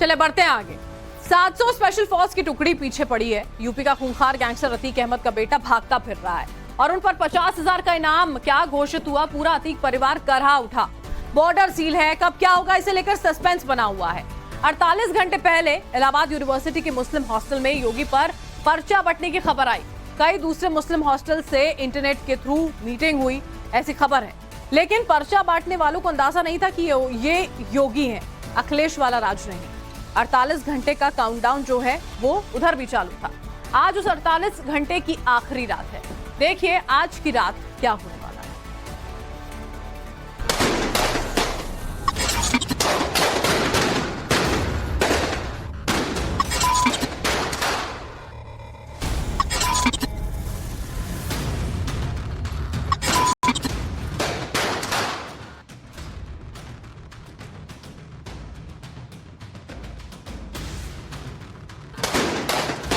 चले बढ़ते हैं आगे। 700 स्पेशल फोर्स की टुकड़ी पीछे पड़ी है। यूपी का खूंखार गैंगस्टर अतीक अहमद का बेटा भागता फिर रहा है और उन पर 50,000 का इनाम क्या घोषित हुआ, पूरा अतीक परिवार करहा उठा। बॉर्डर सील है, कब क्या होगा इसे लेकर सस्पेंस बना हुआ है। 48 घंटे पहले इलाहाबाद यूनिवर्सिटी के मुस्लिम हॉस्टल में योगी पर पर्चा बंटने की खबर आई। कई दूसरे मुस्लिम हॉस्टल से इंटरनेट के थ्रू मीटिंग हुई, ऐसी खबर है। लेकिन पर्चा बांटने वालों को अंदाजा नहीं था कि ये योगी हैं, अखिलेश वाला राज नहीं। 48 घंटे का काउंटडाउन जो है वो उधर भी चालू था। आज उस 48 घंटे की आखिरी रात है। देखिए आज की रात क्या होने वाला है।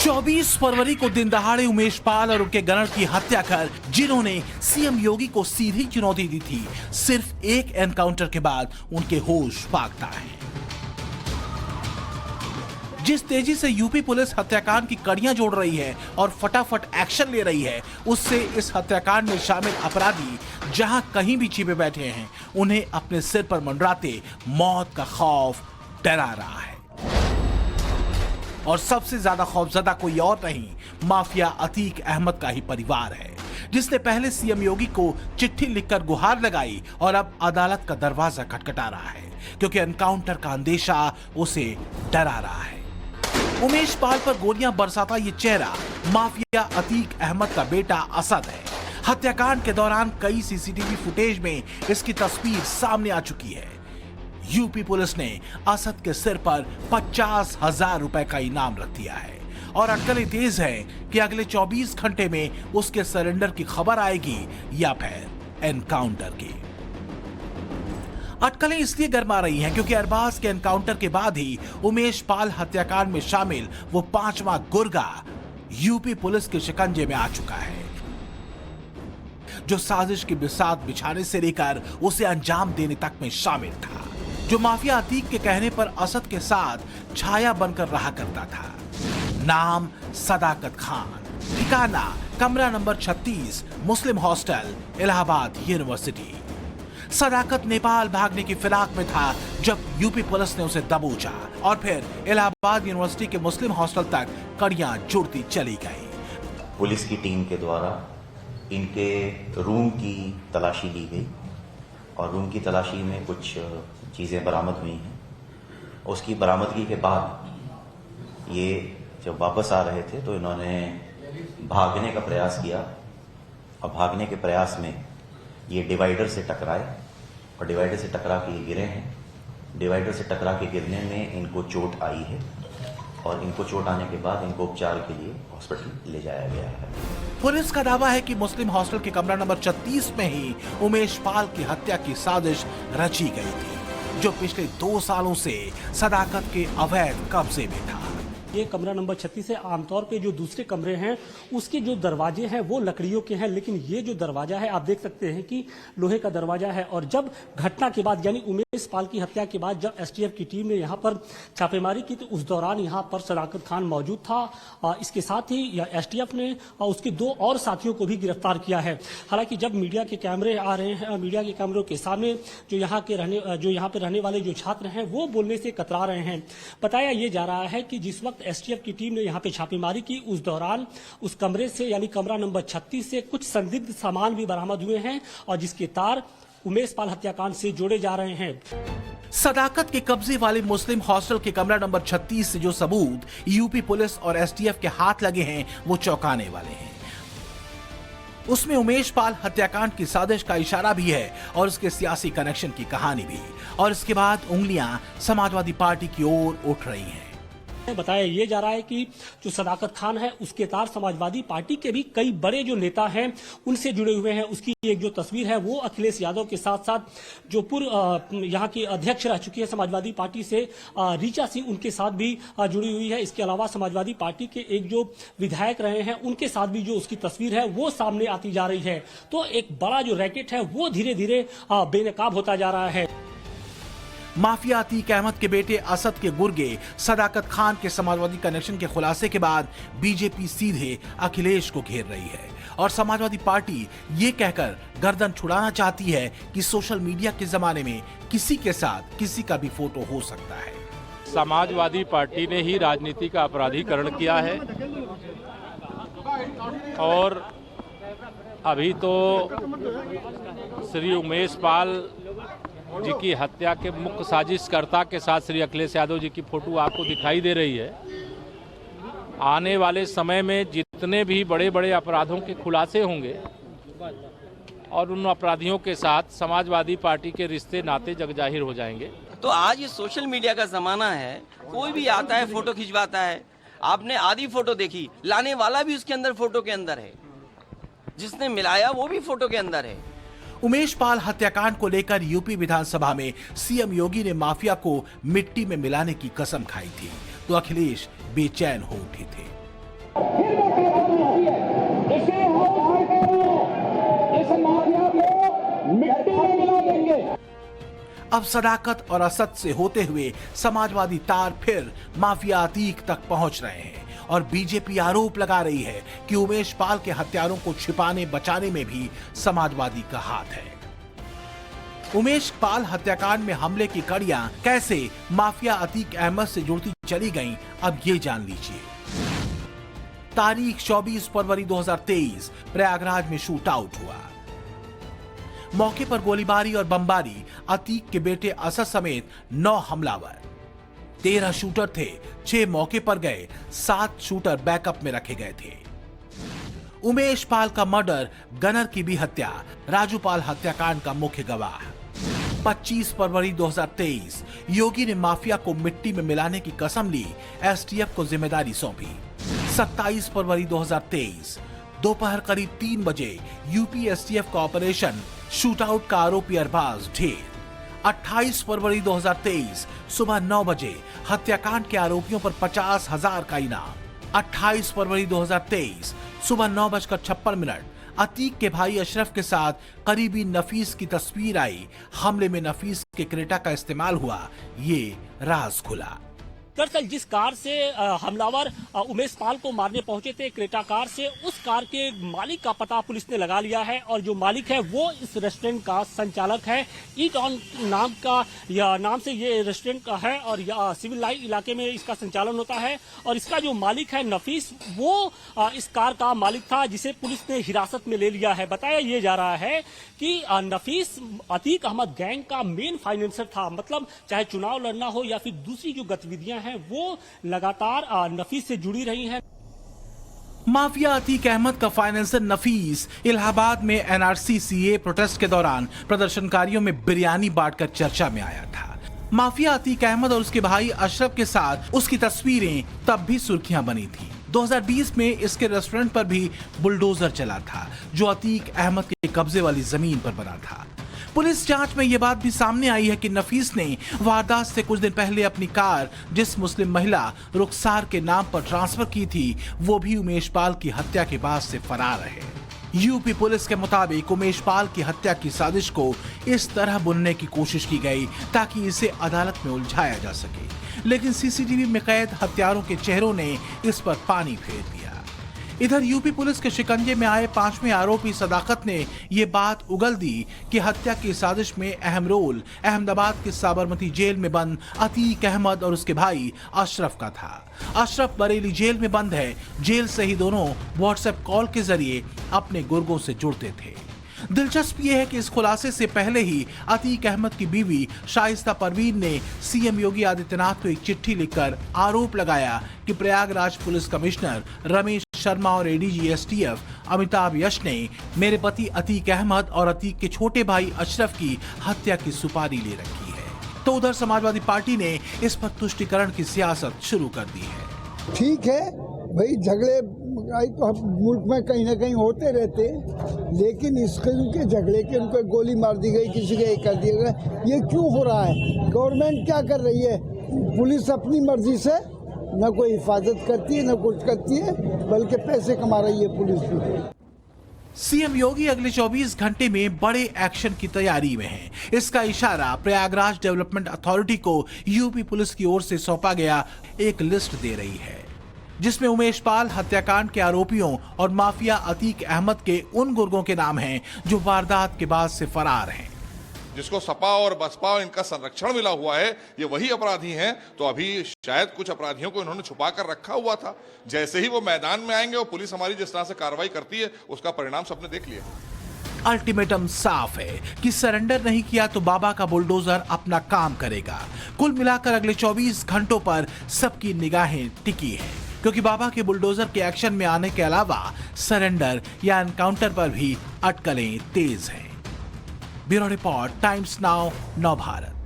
24 फरवरी को दिन दहाड़े उमेश पाल और उनके गनर की हत्या कर जिन्होंने सीएम योगी को सीधी चुनौती दी थी, सिर्फ एक एनकाउंटर के बाद उनके होश भागता है। जिस तेजी से यूपी पुलिस हत्याकांड की कड़ियां जोड़ रही है और फटाफट एक्शन ले रही है, उससे इस हत्याकांड में शामिल अपराधी जहां कहीं भी छिपे बैठे हैं, उन्हें अपने सिर पर मंडराते मौत का खौफ डरा रहा है। और सबसे ज्यादा खौफजदा कोई और नहीं, माफिया अतीक अहमद का ही परिवार है, जिसने पहले सीएम योगी को चिट्ठी लिखकर गुहार लगाई और अब अदालत का दरवाजा खटखटा रहा है, क्योंकि एनकाउंटर का अंदेशा उसे डरा रहा है। उमेश पाल पर गोलियां बरसाता ये चेहरा माफिया अतीक अहमद का बेटा असद है। हत्याकांड के दौरान कई सीसीटीवी फुटेज में इसकी तस्वीर सामने आ चुकी है। यूपी पुलिस ने असद के सिर पर 50,000 रुपए का इनाम रख दिया है और अटकलें तेज है कि अगले 24 घंटे में उसके सरेंडर की खबर आएगी या फिर एनकाउंटर की। अटकलें इसलिए गरमा रही हैं क्योंकि अरबाज के एनकाउंटर के बाद ही उमेश पाल हत्याकांड में शामिल वो 5वां गुर्गा यूपी पुलिस के शिकंजे में आ चुका है, जो साजिश की बिसात बिछाने से लेकर उसे अंजाम देने तक में शामिल था, जो माफिया अतीक के कहने पर असद के साथ छाया बनकर रहा करता था। नाम सदाकत खान, ठिकाना कमरा नंबर 36, मुस्लिम हॉस्टल, इलाहाबाद यूनिवर्सिटी। सदाकत नेपाल भागने की फिराक में था जब यूपी पुलिस ने उसे दबोचा और फिर इलाहाबाद यूनिवर्सिटी के मुस्लिम हॉस्टल तक कड़ियां जुड़ती चली गई। पुलिस की टीम के द्वारा इनके रूम की तलाशी ली गई और रूम की तलाशी में कुछ चीज़ें बरामद हुई हैं। उसकी बरामदगी के बाद ये जब वापस आ रहे थे तो इन्होंने भागने का प्रयास किया और भागने के प्रयास में ये डिवाइडर से टकराए और डिवाइडर से टकरा के ये गिरे हैं। डिवाइडर से टकरा के गिरने में इनको चोट आई है और इनको चोट आने के बाद इनको उपचार के लिए हॉस्पिटल ले जाया गया है। पुलिस का दावा है कि मुस्लिम हॉस्टल के कमरा नंबर 36 में ही उमेश पाल की हत्या की साजिश रची गई थी, जो पिछले 2 सालों से सदाकत के अवैध कब्जे में था। ये कमरा नंबर 36 है। आमतौर पे जो दूसरे कमरे हैं उसके जो दरवाजे हैं वो लकड़ियों के हैं, लेकिन ये जो दरवाजा है आप देख सकते हैं कि लोहे का दरवाजा है। और जब घटना के बाद यानी उमेश पाल की हत्या के बाद जब एसटीएफ की टीम ने यहाँ पर छापेमारी की तो उस दौरान यहाँ पर सदाकत खान मौजूद था। इसके साथ ही एसटीएफ ने उसके 2 और साथियों को भी गिरफ्तार किया है। हालांकि जब मीडिया के कैमरे आ रहे हैं, मीडिया के कैमरों के सामने जो यहाँ पे रहने वाले जो छात्र हैं वो बोलने से कतरा रहे हैं। बताया ये जा रहा है कि जिस वक्त एसटीएफ की टीम ने यहां पे छापेमारी की उस दौरान उस कमरे से यानी कमरा नंबर 36 से कुछ संदिग्ध सामान भी बरामद हुए हैं और जिसके तार उमेश पाल हत्याकांड से जोड़े जा रहे हैं। सदाकत के कब्जे वाले मुस्लिम हॉस्टल के कमरा नंबर 36 से जो सबूत यूपी पुलिस और एसटीएफ के हाथ लगे हैं वो चौंकाने वाले हैं। उसमें उमेश पाल हत्याकांड की साजिश का इशारा भी है और उसके सियासी कनेक्शन की कहानी भी, और इसके बाद उंगलियां समाजवादी पार्टी की ओर उठ रही हैं। बताया ये जा रहा है कि जो सदाकत खान है उसके तार समाजवादी पार्टी के भी कई बड़े जो नेता हैं उनसे जुड़े हुए हैं। उसकी एक जो तस्वीर है वो अखिलेश यादव के साथ साथ जो पूर्व यहाँ की अध्यक्ष रह चुकी है समाजवादी पार्टी से ऋचा सिंह, उनके साथ भी जुड़ी हुई है। इसके अलावा समाजवादी पार्टी के एक जो विधायक रहे हैं उनके साथ भी जो उसकी तस्वीर है वो सामने आती जा रही है। तो एक बड़ा जो रैकेट है वो धीरे धीरे बेनकाब होता जा रहा है। माफिया अतीक अहमद के बेटे असद के गुर्गे सदाकत खान के समाजवादी कनेक्शन के खुलासे के बाद बीजेपी सीधे अखिलेश को घेर रही है और समाजवादी पार्टी ये कहकर गर्दन छुड़ाना चाहती है कि सोशल मीडिया के जमाने में किसी के साथ किसी का भी फोटो हो सकता है। समाजवादी पार्टी ने ही राजनीति का अपराधीकरण किया है और अभी तो श्री उमेश पाल जी की हत्या के मुख्य साजिशकर्ता के साथ श्री अखिलेश यादव जी की फोटो आपको दिखाई दे रही है। आने वाले समय में जितने भी बड़े बड़े अपराधों के खुलासे होंगे और उन अपराधियों के साथ समाजवादी पार्टी के रिश्ते नाते जगजाहिर हो जाएंगे। तो आज ये सोशल मीडिया का जमाना है, कोई भी आता है फोटो खिंचवाता है। आपने आधी फोटो देखी, लाने वाला भी उसके अंदर फोटो के अंदर है, जिसने मिलाया वो भी फोटो के अंदर है। उमेश पाल हत्याकांड को लेकर यूपी विधानसभा में सीएम योगी ने माफिया को मिट्टी में मिलाने की कसम खाई थी तो अखिलेश बेचैन हो उठे थे। अब सदाकत और असद से होते हुए समाजवादी तार फिर माफिया अतीक तक पहुंच रहे हैं और बीजेपी आरोप लगा रही है कि उमेश पाल के हत्यारों को छिपाने बचाने में भी समाजवादी का हाथ है। उमेश पाल हत्याकांड में हमले की कड़ियां कैसे माफिया अतीक अहमद से जुड़ती चली गईं, अब ये जान लीजिए। तारीख 24 फरवरी 2023 प्रयागराज में शूट आउट हुआ। मौके पर गोलीबारी और बमबारी, अतीक के बेटे असद समेत 9 हमलावर, 13 शूटर थे, 6 मौके पर गए, 7 शूटर बैकअप में रखे गए थे। उमेश पाल का मर्डर, गनर की भी हत्या, राजू पाल हत्याकांड का मुख्य गवाह। 25 फरवरी 2023 योगी ने माफिया को मिट्टी में मिलाने की कसम ली, एसटीएफ को जिम्मेदारी सौंपी। 27 फरवरी 2023 दोपहर करीब 3 बजे यूपी एसटीएफ का ऑपरेशन शूटआउट का आरोपी अरबाज ढेर। 28 फरवरी 2023 सुबह 9 बजे हत्याकांड के आरोपियों पर 50,000 का इनाम। 28 फरवरी 2023 सुबह 9:56 अतीक के भाई अशरफ के साथ करीबी नफीस की तस्वीर आई। हमले में नफीस के क्रेटा का इस्तेमाल हुआ, ये राज खुला। दरअसल जिस कार से हमलावर उमेश पाल को मारने पहुंचे थे, क्रेटा कार से, उस कार के मालिक का पता पुलिस ने लगा लिया है और जो मालिक है वो इस रेस्टोरेंट का संचालक है। ईट ऑन नाम का या नाम से ये रेस्टोरेंट का है और सिविल लाइन इलाके में इसका संचालन होता है और इसका जो मालिक है नफीस, वो इस कार का मालिक था जिसे पुलिस ने हिरासत में ले लिया है। बताया ये जा रहा है कि नफीस अतीक अहमद गैंग का मेन फाइनेंसर था, मतलब चाहे चुनाव लड़ना हो या फिर दूसरी जो गतिविधियां हैं वो लगातार नफीस से जुड़ी रही हैं। माफिया अतीक अहमद का फाइनेंसर नफीस इलाहाबाद में एनआरसी सीए प्रोटेस्ट के दौरान प्रदर्शनकारियों में बिरयानी बांटकर चर्चा में आया था। माफिया अतीक अहमद और उसके भाई अशरफ के साथ उसकी तस्वीरें तब भी सुर्खियां बनी थी। 2020 में इसके रेस्टोरेंट पर भी बुलडोजर चला था जो अतीक अहमद के कब्जे वाली जमीन पर बना था। पुलिस जांच में यह बात भी सामने आई है कि नफीस ने वारदात से कुछ दिन पहले अपनी कार जिस मुस्लिम महिला रुखसार के नाम पर ट्रांसफर की थी, वो भी उमेश पाल की हत्या के बाद से फरार है। यूपी पुलिस के मुताबिक उमेश पाल की हत्या की साजिश को इस तरह बुनने की कोशिश की गई ताकि इसे अदालत में उलझाया जा सके, लेकिन सीसीटीवी में कैद हत्यारों के चेहरों ने इस पर पानी फेर दिया। इधर यूपी पुलिस के शिकंजे में आए 5वें आरोपी सदाकत ने ये बात उगल दी कि हत्या की साजिश में अहम रोल अहमदाबाद के साबरमती जेल में बंद अतीक अहमद और उसके भाई अशरफ का था। अशरफ बरेली जेल में बंद है। जेल से ही दोनों व्हाट्सएप कॉल के जरिए अपने गुर्गों से जुड़ते थे। दिलचस्प ये है कि इस खुलासे से पहले ही अतीक अहमद की बीवी शाइस्ता परवीन ने सीएम योगी आदित्यनाथ को एक चिट्ठी लिखकर आरोप लगाया कि प्रयागराज पुलिस कमिश्नर रमेश शर्मा और एडीजी एसटीएफ अमिताभ यश ने मेरे पति अतीक अहमद और अतीक के छोटे भाई अशरफ की हत्या की सुपारी ले रखी है। तो उधर समाजवादी पार्टी ने इस पर तुष्टीकरण की सियासत शुरू कर दी है। ठीक है भाई, झगड़े तो मुल्क में कहीं ना कहीं होते रहते, लेकिन इस किस्म के झगड़े के उनको गोली मार दी गई, किसी का कर दिया गया, ये क्यों हो रहा है? गवर्नमेंट क्या कर रही है? पुलिस अपनी मर्जी से न कोई हिफाजत करती है न कुछ करती है, बल्कि पैसे कमा रही है पुलिस भी। सीएम योगी अगले 24 घंटे में बड़े एक्शन की तैयारी में हैं। इसका इशारा प्रयागराज डेवलपमेंट अथॉरिटी को यूपी पुलिस की ओर से सौंपा गया एक लिस्ट दे रही है, जिसमें उमेश पाल हत्याकांड के आरोपियों और माफिया अतीक अहमद के उन गुर्गों के नाम हैं जो वारदात के बाद से फरार हैं। जिसको सपा और बसपा और इनका संरक्षण मिला हुआ है, ये वही अपराधी हैं। तो अभी शायद कुछ अपराधियों को इन्होंने छुपा कर रखा हुआ था। जैसे ही वो मैदान में आएंगे और पुलिस हमारी जिस तरह से कार्रवाई करती है, उसका परिणाम सबने देख लिया। अल्टीमेटम साफ है कि सरेंडर नहीं किया तो बाबा का बुलडोजर अपना काम करेगा। कुल मिलाकर अगले 24 घंटों पर सबकी निगाहें टिकी हैं, क्योंकि बाबा के बुलडोजर के एक्शन में आने के अलावा सरेंडर या एनकाउंटर पर भी अटकलें तेज हैं। ब्यूरो रिपोर्ट, टाइम्स नाउ, नव भारत।